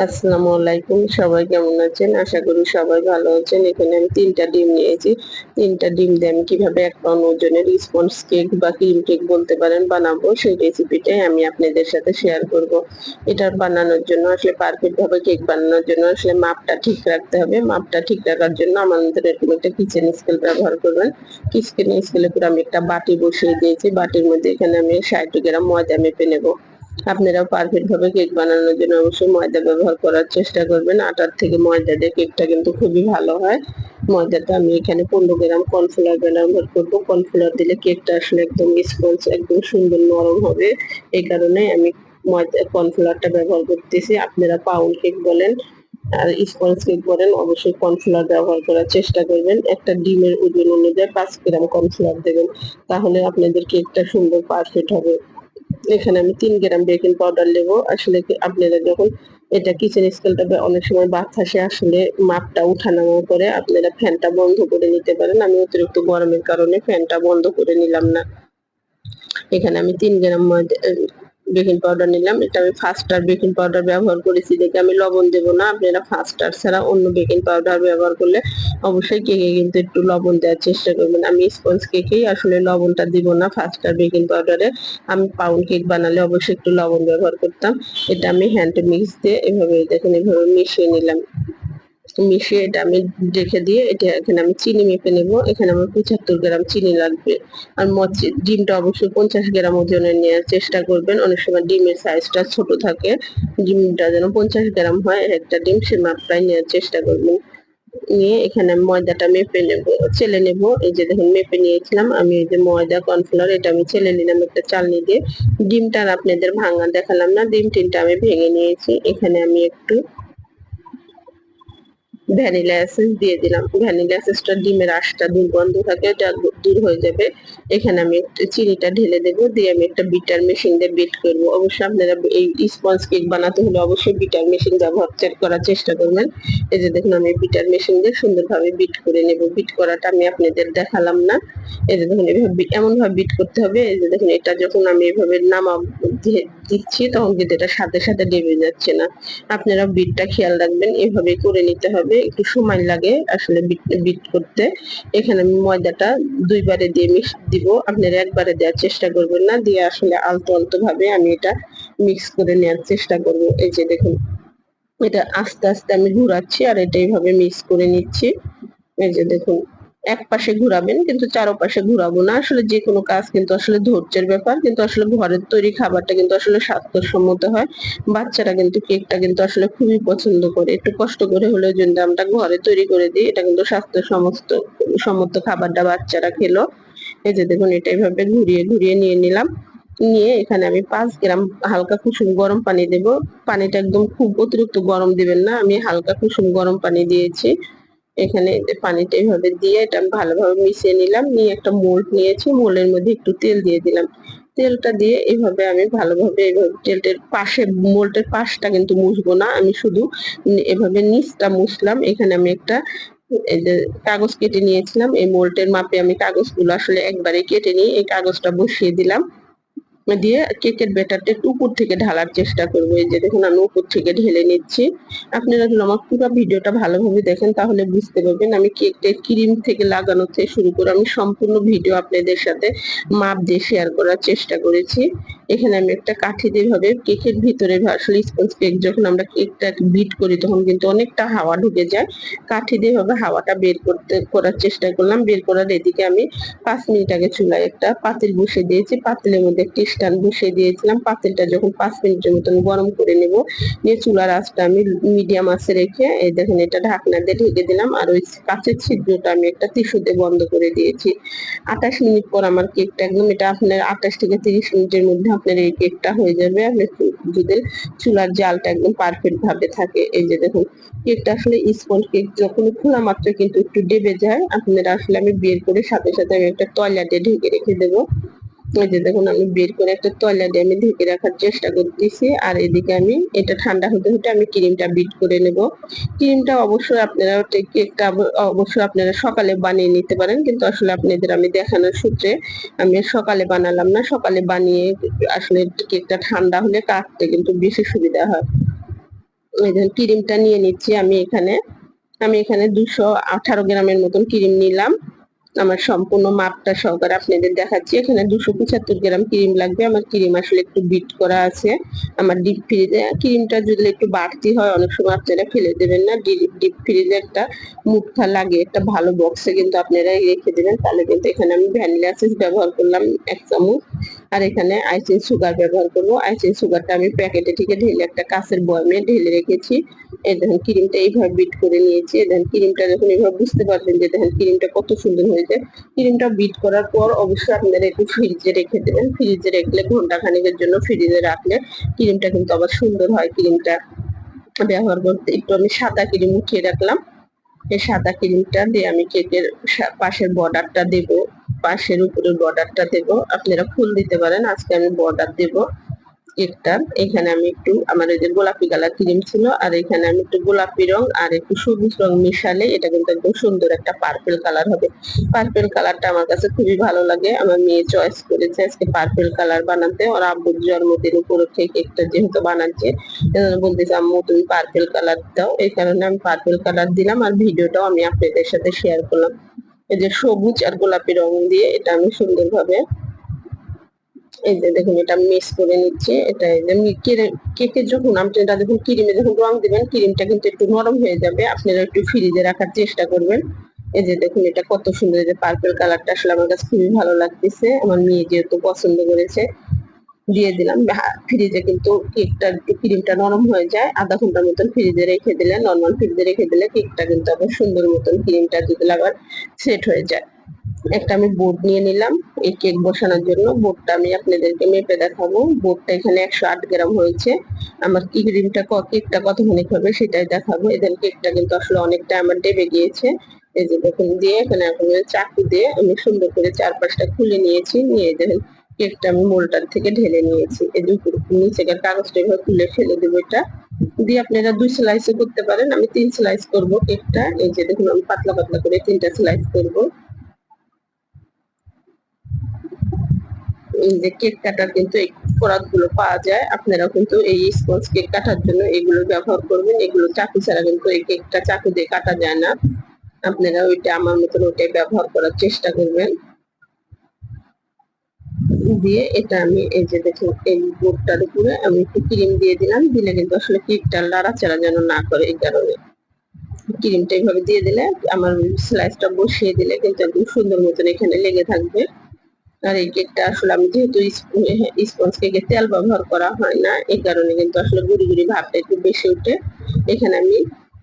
আসসালামু আলাইকুম, সবাই কেমন আছেন? আশা করি সবাই ভালো আছেন। এখানে আমি 3টা ডিম নিয়েছি। 3টা ডিম দিয়ে আমি কিভাবে 1 পাউন্ড ওজনের স্পঞ্জ কেক বা ক্রিম কেক বলতে পারেন বানাবো, সেই রেসিপিটাই আমি আপনাদের সাথে শেয়ার করব। এটা বানানোর জন্য আসলে পারফেক্ট ভাবে কেক বানানোর জন্য আসলে মাপটা ঠিক রাখতে হবে। মাপটা ঠিক রাখার জন্য আমাদের এরকম একটা কিচেন স্কেল ব্যবহার করবেন। কিচেন স্কেলের উপর আমি একটা বাটি বসিয়ে দিয়েছি। বাটির মধ্যে এখানে আমি 60 গ্রাম ময়দা মেপে নেব। আপনারাও পারফেক্ট ভাবে কেক বানানোর জন্য অবশ্যই ময়দা ব্যবহার করার চেষ্টা করবেন। আটার থেকে ময়দা দিয়ে কেকটা কিন্তু খুবই ভালো হয়। ময়দাটা আমি এখানে 15 গ্রাম কর্নফ্লাওয়ার ব্যবহার করবো। কর্নফ্লাওয়ার দিলে কেকটা আসলে একদম স্পঞ্জ একদম সুন্দর নরম হবে। এই কারণে আমি কর্নফ্লাওয়ারটা ব্যবহার করতেছি। আপনারা পাউন্ড কেক বলেন আর স্পঞ্জ কেক বলেন, অবশ্যই কর্নফ্লাওয়ার ব্যবহার করার চেষ্টা করবেন। একটা ডিমের ওজন অনুযায়ী 5 গ্রাম কর্নফ্লাওয়ার দেবেন, তাহলে আপনাদের কেকটা সুন্দর পারফেক্ট হবে। এখানে আমি 3 গ্রাম বেকিং পাউডার নেব। আসলে কি আপনারা যখন এটা কিচেন স্কেলটা অনেক সময় বাতাসে আসলে মাপটা উঠানামা করে, আপনারা ফ্যানটা বন্ধ করে নিতে পারেন। আমি অতিরিক্ত গরমের কারণে ফ্যানটা বন্ধ করে নিলাম না। এখানে আমি 3 গ্রাম বেকিং পাউডার নিলাম। এটা আমি ফাস্টার বেকিং পাউডার ব্যবহার করেছি দেখে আমি লবণ দেব না। আপনারা ফাস্টার ছাড়া অন্য বেকিং পাউডার ব্যবহার করলে অবশ্যই কেকে কিন্তু একটু লবণ দেওয়ার চেষ্টা করবেন। আমি স্পঞ্জ কেকেই আসলে লবণটা দিব না ফাস্টার বেকিং পাউডারে। আমি পাউন্ড কেক বানালে অবশ্যই একটু লবণ ব্যবহার করতাম। এটা আমি হ্যান্ড মিক্স দিয়ে এভাবে দেখুন এভাবে মিশিয়ে নিলাম। মিশিয়ে এটা আমি রেখে দিয়ে এটা এখানে আমি চিনি মেপে নেব। এখানে আমার 75 গ্রাম চিনি লাগবে। আর ডিমটা অবশ্যই 50 গ্রাম ওজনের নেওয়ার চেষ্টা করবেন। অনেক সময় ডিমের সাইজটা ছোট থাকে। ডিমটা যেন 50 গ্রাম হয় একটা ডিম, সে মাপটাই নেওয়ার চেষ্টা করবেন। নিয়ে এখানে আমি ময়দাটা মেপে নেব, চেলে নেব। এই যে দেখুন মেপে নিয়েছিলাম আমি। এই যে ময়দা কর্নফ্লাওয়ার এটা আমি চেলে নিলাম একটা চালনি দিয়ে। ডিমটা আর আপনাদের ভাঙা দেখালাম না, ডিম টিনটা আমি ভেঙে নিয়েছি। এখানে আমি একটু ভ্যানিলা এসেন্স দিয়ে দিলাম। ভ্যানিলা এসেন্সটা ডিমের আঁশটা দুর্গন্ধ থাকে, এটা দূর হয়ে যাবে। এখানে আমি একটু চিনিটা ঢেলে দেবো, দিয়ে আমি একটা বিটার মেশিন দিয়ে বিট করবো। অবশ্যই আপনারা এই স্পঞ্জ কেক বানাতে হলে অবশ্যই বিটার মেশিন ব্যবহার করার চেষ্টা করবেন। এই যে দেখুন আমি বিটার মেশিন দিয়ে সুন্দরভাবে বিট করে নেব। বিট করাটা আমি আপনাদের দেখালাম না। এই যে দেখুন এভাবে এমন ভাবে বিট করতে হবে। এই যে দেখুন এটা যখন আমি এভাবে দিচ্ছি তখন কিন্তু এটা সাথে সাথে ডেবে যাচ্ছে না। আপনারা বিটটা খেয়াল রাখবেন, এভাবে করে নিতে হবে। একটু সময় লাগে আসলে বিট করতে। এখানে আমি ময়দাটা 2 বারে দিয়ে দিব। আপনারা একবারে দেওয়ার চেষ্টা করবেন না, দিয়ে আসলে আলতো আলতো ভাবে আমি এটা মিক্স করে নেওয়ার চেষ্টা করব। এই যে দেখুন এটা আস্তে আস্তে আমি ঘুরাচ্ছি আর এটা এইভাবে মিক্স করে নিচ্ছি। এই যে দেখুন এক পাশে ঘুরাবেন, কিন্তু চারপাশে ঘুরাবো না। আসলে যে কোনো কাজ কিন্তু আসলে ধৈর্যের ব্যাপার, কিন্তু আসলে ঘরের তৈরি খাবারটা কিন্তু আসলে স্বাস্থ্যসম্মত হয়। বাচ্চারা কিন্তু কেকটা কিন্তু আসলে খুবই পছন্দ করে। একটু কষ্ট করে হলেও যদি আমরা ঘরে তৈরি করে দিই, এটা কিন্তু স্বাস্থ্য সম্মত খাবারটা বাচ্চারা খেলো। এই যে দেখুন এটা এইভাবে ঘুরিয়ে ঘুরিয়ে নিয়ে নিলাম। নিয়ে এখানে আমি 5 গ্রাম হালকা কুসুম গরম পানি দেব। পানিটা একদম খুব অতিরিক্ত গরম দিবেন না, আমি হালকা কুসুম গরম পানি দিয়েছি। এখানে পানিটা এইভাবে দিয়ে এটা আমি ভালোভাবে মিশিয়ে নিলাম। নিয়ে একটা মোল্ড নিয়েছি, মোল্ডের মধ্যে একটু তেল দিয়ে দিলাম। তেলটা দিয়ে এভাবে আমি ভালোভাবে এইভাবে তেলটার পাশে, মোল্ডের পাশটা কিন্তু মুছবো না, আমি শুধু এভাবে নিচটা মুছলাম। এখানে আমি একটা এই যে কাগজ কেটে নিয়েছিলাম, এই মোল্ডের মাপে আমি কাগজগুলো আসলে একবারে কেটে নিয়ে এই কাগজটা বসিয়ে দিলাম। দিয়ে কেকের ব্যাটারটা একটু উপর থেকে ঢালার চেষ্টা করবো। এই যে দেখুন আমি উপর থেকে ঢেলে নিচ্ছি। আপনারা যদি আমার পুরো ভিডিওটা ভালোভাবে দেখেন তাহলে বুঝতে পারবেন আমি কেকটা ক্রিম থেকে লাগানো থেকে শুরু করে আমি সম্পূর্ণ ভিডিও আপনাদের সাথে মাপ দিয়ে শেয়ার করার চেষ্টা করেছি। এখানে আমি একটা কাঠি দিয়ে ভাবে কেকের ভিতরে আসলে স্পঞ্জ কেক যখন আমরা কেকটা বিট করি তখন কিন্তু অনেকটা হাওয়া ঢুকে যায়। কাঠি দিয়ে ভাবে হাওয়াটা বের করার চেষ্টা করলাম। বের করার এদিকে আমি 5 মিনিট আগে চুলায় একটা পাতিল বসিয়ে দিয়েছি। পাতিলের মধ্যে একটি স্ট্যান্ড বসিয়ে দিয়েছিলাম। পাতিলটা যখন 5 মিনিটের মতন গরম করে নেব, নিয়ে চুলার আঁচটা আমি মিডিয়াম আঁচে রেখে এই দেখুন এটা ঢাকনা দিয়ে ঢেকে দিলাম। আর ওই কাঁচের ছিদ্রটা আমি একটা টিস্যু দিয়ে বন্ধ করে দিয়েছি। 28 মিনিট পর আমার কেকটা একদম, এটা আপনার 28 থেকে 30 মিনিটের মধ্যে আপনার এই কেকটা হয়ে যাবে। আপনি যদি চুলার জালটা একদম পারফেক্ট ভাবে থাকে। এই যে দেখুন কেকটা আসলে স্পঞ্জ কেক যখন খোলা মাত্র কিন্তু একটু ডেবে যায়। আপনারা আসলে আমি বের করে সাথে সাথে আমি একটা তয়লাতে ঢেকে রেখে দেবো। এই যে দেখুন আমি বের করে একটা তয়লাতে আমি ঢেকে রাখার চেষ্টা করতেছি। আর এদিকে আমি এটা ঠান্ডা হতে হতে আমি ক্রিমটা বিট করে নেব। ক্রিমটা অবশ্যই আপনারা কেকটা অবশ্যই আপনারা সকালে বানিয়ে নিতে পারেন, কিন্তু আসলে আপনাদের আমি দেখানোর সূত্রে আমি সকালে বানালাম না। সকালে বানিয়ে আসলে কেকটা ঠান্ডা হলে কাটতে কিন্তু বেশি সুবিধা হয়। এই যে ক্রিমটা নিয়ে নিচ্ছি আমি এখানে 218 গ্রামের মতন ক্রিম নিলাম। আমার সম্পূর্ণ মাপটা সহকারে আপনাদের দেখাচ্ছি। এখানে 275 গ্রাম ক্রিম লাগবে। আমার ক্রিম আসলে একটু বিট করা আছে। আমার ডিপ ফ্রিজে ক্রিমটা যদি একটু বাড়তি হয় অনেক সময় আপনারা ফেলে দেবেন না। ডিপ ফ্রিজে একটা মুঠা লাগে একটা ভালো বক্সে কিন্তু আপনারা রেখে দেবেন, তাহলে কিন্তু এখানে আমি ভ্যানিলা এসেন্স ব্যবহার করলাম 1 চামচ, আর এখানে আইসিং সুগার ব্যবহার করবো। আইসিং সুগারটা আমি প্যাকেটে থেকে ঢেলে একটা কাঁচের বয়ামে ঢেলে রেখেছি। এই দেখেন ক্রিমটা এইভাবে বিট করে নিয়েছি। দেখেন ক্রিমটা যখন এইভাবে বুঝতে পারবেন যে দেখেন ক্রিমটা কত সুন্দর হয়েছে। ক্রিমটা বিট করার পর অবশ্যই আপনারা একটু ফ্রিজে রেখে দেবেন। ফ্রিজে রাখলে ঘন্টা খানেকের জন্য ফ্রিজে রাখলে ক্রিমটা কিন্তু আবার সুন্দর হয়। ক্রিমটা ব্যবহার করতে একটু আমি সাদা ক্রিম উঠিয়ে রাখলাম। এই সাদা ক্রিমটা দিয়ে আমি কেকের পাশের বর্ডারটা দেব, পাশের উপরের বর্ডারটা দেব। আপনারা ফুল দিতে পারেন, আজকে আমি বর্ডার দেব কেকটার। এখানে আমি একটু আমার এই যে গোলাপি কালার ক্রিম ছিল, আর এখানে আমি একটু গোলাপি রং আর একটু সবুজ রং মিশালে এটা কিন্তু একদম সুন্দর একটা পার্পেল কালার হবে। পার্পেল কালারটা আমার কাছে খুবই ভালো লাগে। আমার মেয়ে চয়েস করেছে আজকে পার্পেল কালার বানাতে। ওর আব্বুর জন্মদিন উপলক্ষে কেকটা যেহেতু বানাচ্ছে, এজন্য বলতেছে আম্মু তুমি পার্পেল কালার দাও। এই কারণে আমি পার্পেল কালার দিলাম, আর ভিডিওটাও আমি আপনাদের সাথে শেয়ার করলাম। এই যে সবুজ আর গোলাপি রং দিয়ে এটা আমি সুন্দরভাবে এই যে দেখুন এটা মিক্স করে নিচ্ছি। এটা এই যে কেকে যখন আপনারা যখন ক্রিমে যখন রং দিবেন ক্রিমটা কিন্তু একটু নরম হয়ে যাবে, আপনারা একটু ফ্রিজে রাখার চেষ্টা করবেন। এই যে দেখুন এটা কত সুন্দর, এই যে পার্পল কালারটা আসলে আমার কাছে খুবই ভালো লাগতেছে। আমার মেয়ে যেহেতু পছন্দ করেছে দিয়ে দিলাম। ফ্রিজে কিন্তু কেকটা একটু ক্রিমটা নরম হয়ে যায়, আধা ঘন্টার মতন ফ্রিজে রেখে দিলে, নর্মাল ফ্রিজে রেখে দিলে কেকটা কিন্তু আবার সুন্দর মতন ক্রিমটা যদি আবার সেট হয়ে যায়। একটা আমি বোর্ড নিয়ে নিলাম এই কেক বসানোর জন্য। বোর্ডটা আমি আপনাদেরকে মেপে দেখাবো। বোর্ডটা এখানে 108 গ্রাম হয়েছে। আমার কেকটা কতখানি হবে সেটাই দেখাবো। এদের কেকটা কিন্তু আসলে অনেকটা আমার ডেবে গিয়েছে। এই যে দেখুন দিয়ে এখানে এখন চাকু দিয়ে আমি সুন্দর করে চারপাশটা খুলে নিয়েছি। নিয়ে দেখেন কেকটা আমি মোল্ডার থেকে ঢেলে নিয়েছি। এই যে নিচেকার কাগজটা এভাবে তুলে ফেলে দেবো। এটা দিয়ে আপনারা 2 স্লাইসে করতে পারেন, আমি 3 স্লাইস করবো কেকটা। এই যে দেখুন আমি পাতলা পাতলা করে 3টা স্লাইস করবো। এই যে কেক কাটার কিন্তু এই প্রোডাক্ট গুলো পাওয়া যায়, আপনারা কিন্তু এই স্পঞ্জ কেক কাটার জন্য এগুলো ব্যবহার করবেন। এগুলো চাকু ছাড়া কিন্তু এই কেকটা চাকু দিয়ে কাটা যায় না। আপনারা ওইটা আমার মতন ওইটাই ব্যবহার করার চেষ্টা করবেন। দিয়ে এটা আমি এই যে দেখুন এই বোর্ডটার উপরে আমি একটু ক্রিম দিয়ে দিলাম। দিলে কিন্তু আসলে কেকটা নাড়াচাড়া যেন না করে, এই কারণে ক্রিমটা এইভাবে দিয়ে দিলে আমার স্লাইসটা বসিয়ে দিলে কিন্তু একদম সুন্দর মতন এখানে লেগে থাকবে। আর এই কেকটা আসলে আমি যেহেতু স্পঞ্জ কেকে তেল ব্যবহার করা হয় না, এই কারণে কিন্তু আসলে গুড়ি গুড়ি ভাবটা একটু বেশি উঠে। এখানে আমি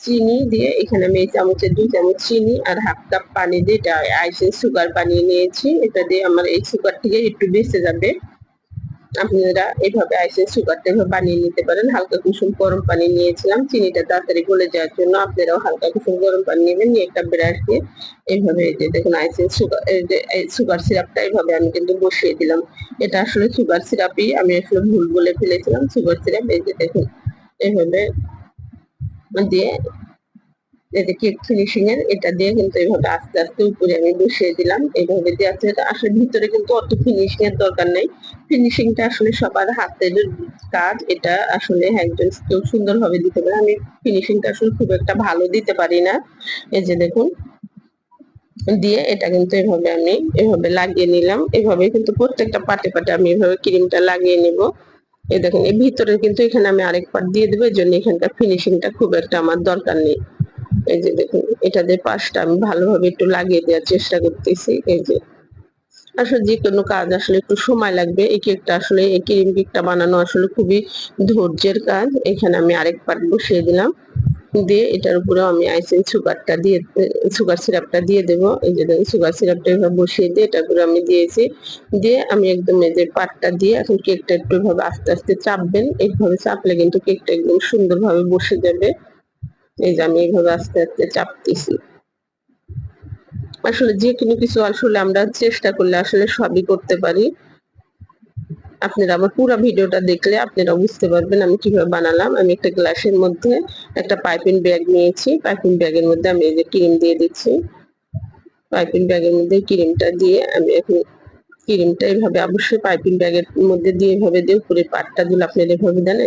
চিনি দিয়ে এখানে আমি এই চামচের 2 চামচ চিনি আর হাফ কাপ পানি দিয়ে এটা আইসিং সুগার বানিয়ে নিয়েছি। এটা দিয়ে আমার এই সুগার থেকে একটু বেঁচে যাবে। আপনারা এইভাবে আইসিং সুগারটা এভাবে বানিয়ে নিতে পারেন। হালকা কুসুম গরম পানি নিয়েছিলাম চিনিটা তাড়াতাড়ি গলে যাওয়ার জন্য। আপনারাও হালকা কুসুম গরম পানি নেবেন, নিয়ে একটা ব্রাশ দিয়ে এইভাবে এই যে দেখুন আইসিং সুগার এই যে সুগার সিরাপটা এইভাবে আমি কিন্তু বসিয়ে দিলাম। এটা আসলে সুগার সিরাপই, আমি আসলে ভুল বলে ফেলেছিলাম সুগার সিরাপ। এই যে দেখুন এইভাবে দিয়ে এই যে কেক ফিনিশিং এর এটা দিয়ে কিন্তু এইভাবে আস্তে আস্তে উপরে আমি বসিয়ে দিলাম। এইভাবে দিয়ে আসলে ভিতরে কিন্তু অত ফিনিশিং এর দরকার নেই। ফিনিশিংটা আসলে সবার হাতের কাজ, এটা আসলে একজন কেউ সুন্দরভাবে দিতে পারে। আমি ফিনিশিংটা আসলে খুব একটা ভালো দিতে পারি না। এই যে দেখুন দিয়ে এটা কিন্তু এভাবে আমি এভাবে লাগিয়ে নিলাম। এভাবে কিন্তু প্রত্যেকটা পাটে পাটে আমি এভাবে ক্রিমটা লাগিয়ে নিব। এই দেখুন এই ভিতরে কিন্তু এখানে আমি আরেক পাট দিয়ে দেবো, এই জন্য এখানকার ফিনিশিংটা খুব একটা আমার দরকার নেই। এই যে দেখুন এটা দিয়ে পাশটা আমি ভালোভাবে একটু লাগিয়ে দেওয়ার চেষ্টা করতেছি। এই যে আসলে যে কোনো কাজ আসলে একটু সময় লাগবে। এই কেকটা আসলে এই ক্রিম কেকটা বানানো আসলে খুবই ধৈর্যের কাজ। এখানে আমি আরেক পাট বসিয়ে দিলাম, দিয়ে এটার উপরে আমি আইসিং সুগারটা দিয়ে সুগার সিরাপটা দিয়ে দেবো। এই যে সুগার সিরাপটা এভাবে বসিয়ে দিয়ে এটার উপরে আমি দিয়েছি। দিয়ে আমি একদম এই যে পাটটা দিয়ে এখন কেকটা একটু এভাবে আস্তে আস্তে চাপবেন। এইভাবে চাপলে কিন্তু কেকটা একদম সুন্দরভাবে বসে যাবে। এই যে আমি এইভাবে আস্তে আস্তে চাপতেছি। আসলে যে কোনো কিছু আসলে আমরা চেষ্টা করলে আসলে সবই করতে পারি। আপনারা আমার পুরো ভিডিওটা দেখলে আপনারা বুঝতে পারবেন আমি কিভাবে বানালাম। আমি একটা গ্লাসের মধ্যে একটা পাইপিং ব্যাগ নিয়েছি। পাইপিং ব্যাগের মধ্যে আমি এই যে ক্রিম দিয়ে দিচ্ছি। পাইপিং ব্যাগের মধ্যে ক্রিমটা দিয়ে আমি এখন ক্রিমটা এভাবে অবশ্যই পাইপিং ব্যাগের মধ্যে দিয়ে এভাবে দিয়ে উপরে পাটটা দিলে আপনারা এভাবে দেন।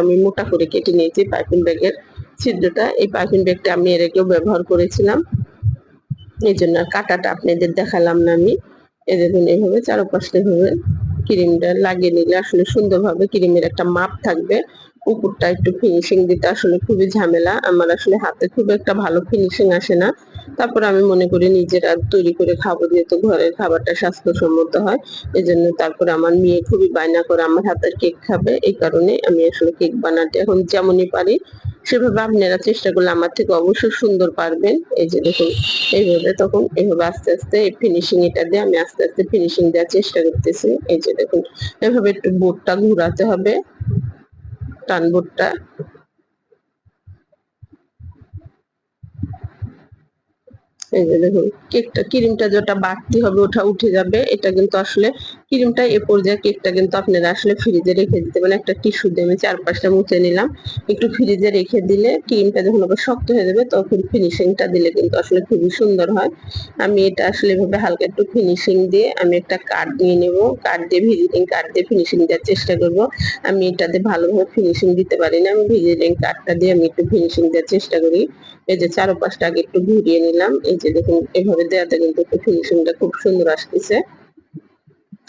আমি মোটা করে কেটে নিয়েছি পাইপিং ব্যাগের ছিদ্রটা। এই পাইপিং ব্যাগটা আমি এর আগেও ব্যবহার করেছিলাম, এই জন্য আর কাটাটা আপনাদের দেখালাম না আমি। এই দেখুন এইভাবে চারপাশটা এভাবে ক্রিমটা লাগিয়ে নিলে আসলে সুন্দরভাবে ক্রিমের একটা মাপ থাকবে। উপরটা একটু ফিনিশিং দিতে আসলে খুবই ঝামেলা, আমার আসলে হাতে খুব একটা ভালো ফিনিশিং আসে না। তারপর আমি মনে করি নিজেরা তৈরি করে খাবো, যেহেতু ঘরের খাবারটা স্বাস্থ্যসম্মত হয়। এই জন্য তারপরে আমার মেয়ে খুবই বায়না করে আমার হাতের কেক খাবে, এই কারণে আমি আসলে কেক বানাতে এখন যেমনই পারি সেভাবে আপনারা চেষ্টা করলে আমার থেকে অবশ্যই সুন্দর পারবেন। এই যে দেখুন এইভাবে, তখন এইভাবে আস্তে আস্তে ফিনিশিং এটা দিয়ে আমি আস্তে আস্তে ফিনিশিং দেওয়ার চেষ্টা করতেছি। এই যে দেখুন এভাবে একটু বোর্ডটা ঘুরাতে হবে, টান বোর্ডটা। এই যে দেখুন কেকটা ক্রিমটা যেটা বাড়তি হবে ওটা উঠে যাবে, এটা কিন্তু আসলে ক্রিমটা এ পর্যায়ে কেকটা কিন্তু আপনারা আসলে ফ্রিজে রেখে দিতে পারেন। একটা টিস্যু দিয়ে আমি চারপাশটা মুছে নিলাম, একটু ফ্রিজে রেখে দিলে ক্রিমটা যখন আবার শক্ত হয়ে যাবে তখন ফিনিশিংটা দিলে কিন্তু আসলে খুবই সুন্দর হয়। আমি এটা আসলে এভাবে হালকা একটু ফিনিশিং দিয়ে আমি একটা কার্ড নিয়ে নেব, কার্ড দিয়ে ভিজিটিং কার্ড দিয়ে ফিনিশিং দেওয়ার চেষ্টা করব। আমি এটাতে ভালোভাবে ফিনিশিং দিতে পারি না, আমি ভিজিটিং কার্ডটা দিয়ে আমি একটু ফিনিশিং দেওয়ার চেষ্টা করি। এই যে চারপাশটা আগে একটু ঘুরিয়ে নিলাম, এই যে দেখুন এভাবে দেওয়াতে কিন্তু ফিনিশিংটা খুব সুন্দর আসতেছে।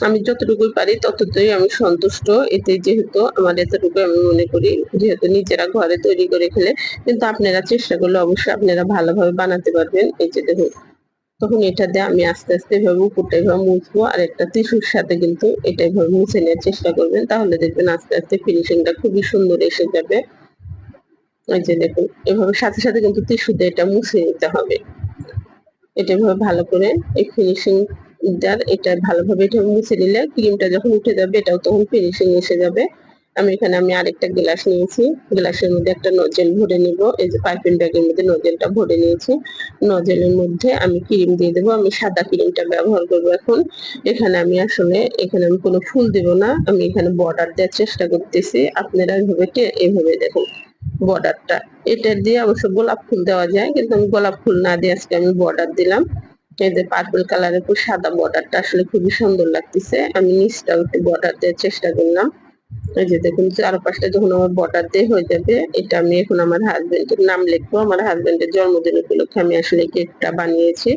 আমি যতটুকুই পারি ততটুকুই আমি সন্তুষ্ট এতে, যেহেতু আমার এতটুকু আমি মনে করি যেহেতু নিজেরা ঘরে তৈরি করে খেলে কিন্তু আপনারা চেষ্টা করলে অবশ্যই আপনারা ভালোভাবে বানাতে পারবেন। এই যে দেখুন তখন এটা দিয়ে আমি আস্তে আস্তে এভাবে উপরটা এভাবে মুছবো, আর একটা টিস্যুর সাথে কিন্তু এটা এভাবে মুছে নেওয়ার চেষ্টা করবেন, তাহলে দেখবেন আস্তে আস্তে ফিনিশিংটা খুবই সুন্দর এসে যাবে। এই যে দেখুন এভাবে সাথে সাথে কিন্তু টিস্যু দিয়ে এটা মুছে নিতে হবে। এটা এভাবে ভালো করে এই ফিনিশিং এটা ভালোভাবে এটা মুছে নিলে ক্রিমটা যখন উঠে যাবে এটাও তখন ফিনিশিং এসে যাবে। আমি আরেকটা গ্লাস নিয়েছি, গ্লাসের মধ্যে একটা নজেল ভরে নিব। এই যে পাইপিং ব্যাগের মধ্যে নজেলটা ভরে নিয়েছি, নজেলের মধ্যে আমি ক্রিম দিয়ে দেবো। আমি সাদা ক্রিমটা ব্যবহার করবো এখন। এখানে আমি কোনো ফুল দিব না, আমি এখানে বর্ডার দেওয়ার চেষ্টা করতেছি। আপনারা এভাবে দেখুন বর্ডারটা, এটা দিয়ে অবশ্য গোলাপ ফুল দেওয়া যায় কিন্তু আমি গোলাপ ফুল না দিয়ে আজকে আমি বর্ডার দিলাম। এই যে পার্পল কালারের উপর সাদা বর্ডারটা আসলে খুবই সুন্দর লাগতেছে, আমি নিচটাও একটু বর্ডার দেওয়ার চেষ্টা করলাম। এই যে দেখুন চারপাশটা যখন আমার বর্ডার দিয়ে হয়ে যাবে, এটা আমি এখন আমার হাজবেন্ডের নাম লিখবো। আমার হাজবেন্ডের জন্মদিন উপলক্ষে আমি আসলে কেকটা বানিয়েছি।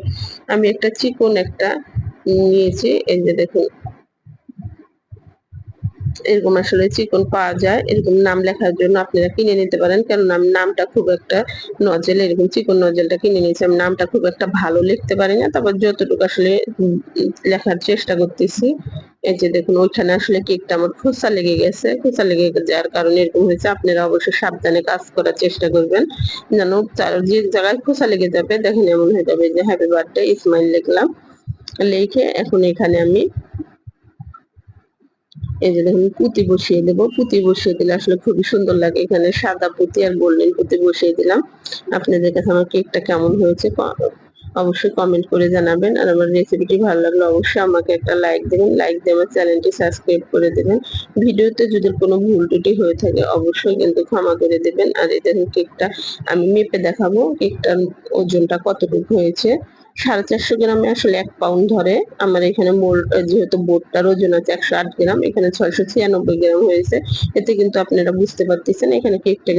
আমি একটা চিকন একটা নিয়েছি, এই যে দেখুন এরকম আসলে চিকন পাওয়া যায়, এরকম নাম লেখার জন্য আপনারা কিনে নিতে পারেন, কারণ আমি নামটা খুব একটা নজেল এরকম চিকন নজেলটা কিনে নিয়েছি, আমি নামটা খুব একটা ভালো লিখতে পারি না, তারপর যতটুকু আসলে লেখার চেষ্টা করতেছি। এই যে দেখুন ওইখানে আসলে কেকটা আমার খোসা লেগে গেছে, খোসা লেগে যাওয়ার কারণে এরকম হয়েছে। আপনারা অবশ্যই সাবধানে কাজ করার চেষ্টা করবেন, যেন যে জায়গায় খোসা লেগে যাবে দেখেন এমন হয়ে যাবে যে হ্যাপি বার্থডে ইসমাইল লিখলাম, লিখে এখন এখানে আমি এই যে দেখুন পুঁতি বসিয়ে দেবো। পুঁতি বসিয়ে দিলে আসলে খুবই সুন্দর লাগে, এখানে সাদা পুঁতি আর গোল্ডেন পুঁতি বসিয়ে দিলাম। আপনাদের কাছে আমার কেকটা কেমন হয়েছে অবশ্যই কমেন্ট করে জানাবেন, আর আমার রেসিপিটি ভালো লাগলে অবশ্যই আমাকে একটা লাইক দেবেন, লাইক দিয়ে আমার চ্যানেলটি সাবস্ক্রাইব করে দেবেন। ভিডিওতে যদি কোনো ভুল ত্রুটি হয়ে থাকে অবশ্যই কিন্তু ক্ষমা করে দেবেন। আর এই দেখুন কেকটা আমি মেপে দেখাবো কেকটার ওজনটা কতটুকু হয়েছে। 450 গ্রামে আসলে 1 পাউন্ড ধরে। আমার এখানে যেহেতু বোর্ডটার ওজন আছে 108 গ্রাম, এখানে 696 গ্রাম হয়েছে। এতে কিন্তু আপনারা বুঝতে পারতেছেন এখানে কেকটা